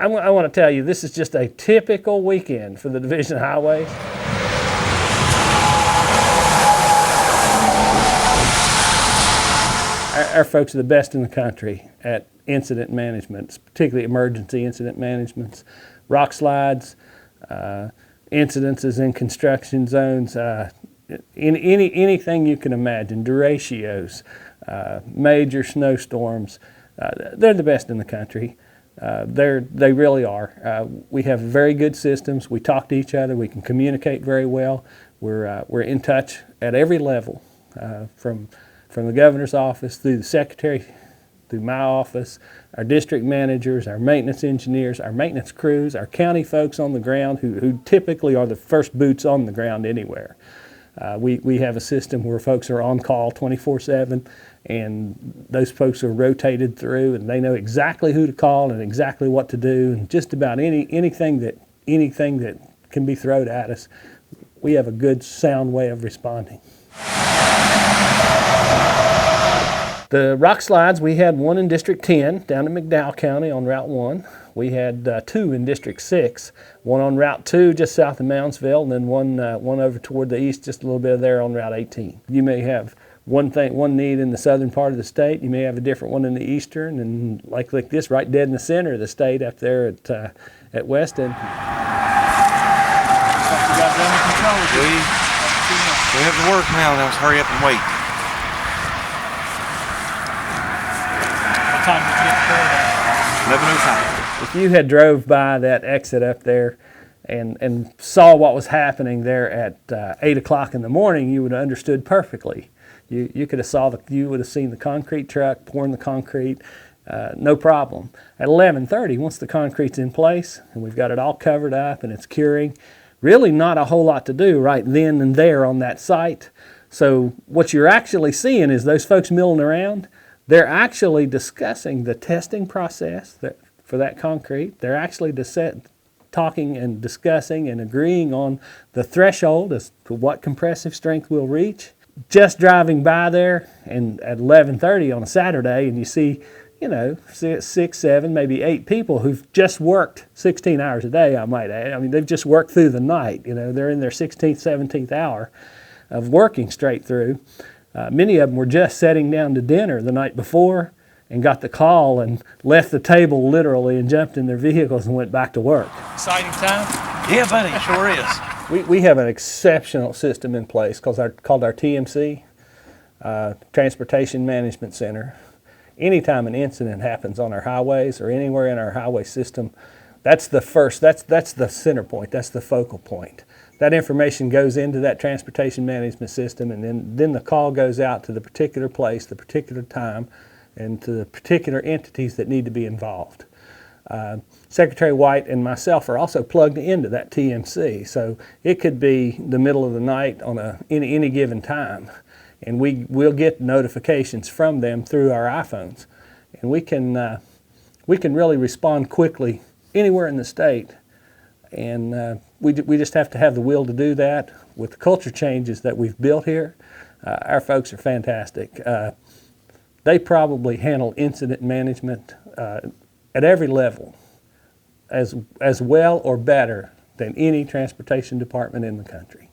I want to tell you, this is just a typical weekend for the Division of Highways. Our folks are the best in the country at incident management, particularly emergency incident management, Rockslides, incidences in construction zones, anything you can imagine, derechos, major snowstorms. They're the best in the country. They really are. We have very good systems. We talk to each other. We can communicate very well. We're in touch at every level, from the governor's office through the secretary, through my office, our district managers, our maintenance engineers, our maintenance crews, our county folks on the ground who typically are the first boots on the ground anywhere. We have a system where folks are on call 24/7, and those folks are rotated through, and they know exactly who to call and exactly what to do, and just about anything that can be thrown at us, we have a good, sound way of responding. The Rockslides, we had one in District 10 down in McDowell County on Route 1. We had two in District 6, one on Route 2 just south of Moundsville, and then one over toward the east just a little bit there on Route 18. You may have one need in the southern part of the state, you may have a different one in the eastern, and like this right dead in the center of the state up there at Weston. We have to work now, let's hurry up and wait. What time did you get there? 11:05. If you had drove by that exit up there and saw what was happening there at 8 o'clock in the morning, you would have understood perfectly. You could have you would have seen the concrete truck pouring the concrete, no problem. At 11:30, once the concrete's in place and we've got it all covered up and it's curing, really not a whole lot to do right then and there on that site. So what you're actually seeing is those folks milling around. They're actually discussing the testing process for that concrete. They're actually talking and discussing and agreeing on the threshold as to what compressive strength we'll reach. Just driving by there and at 11:30 on a Saturday, and you see, 6, 7, maybe 8 people who've just worked 16 hours a day, I might add. I mean, they've just worked through the night. They're in their 16th, 17th hour of working straight through. Many of them were just sitting down to dinner the night before and got the call and left the table literally and jumped in their vehicles and went back to work. Exciting time? Yeah, buddy, sure is. We have an exceptional system in place called our TMC, Transportation Management Center. Anytime an incident happens on our highways or anywhere in our highway system, that's the center point, that's the focal point. That information goes into that transportation management system, and then the call goes out to the particular place, the particular time, and to the particular entities that need to be involved. Secretary White and myself are also plugged into that TMC, so it could be the middle of the night on any given time, and we'll get notifications from them through our iPhones, and we can really respond quickly anywhere in the state. And we just have to have the will to do that. With the culture changes that we've built here, our folks are fantastic. They probably handle incident management at every level as well or better than any transportation department in the country.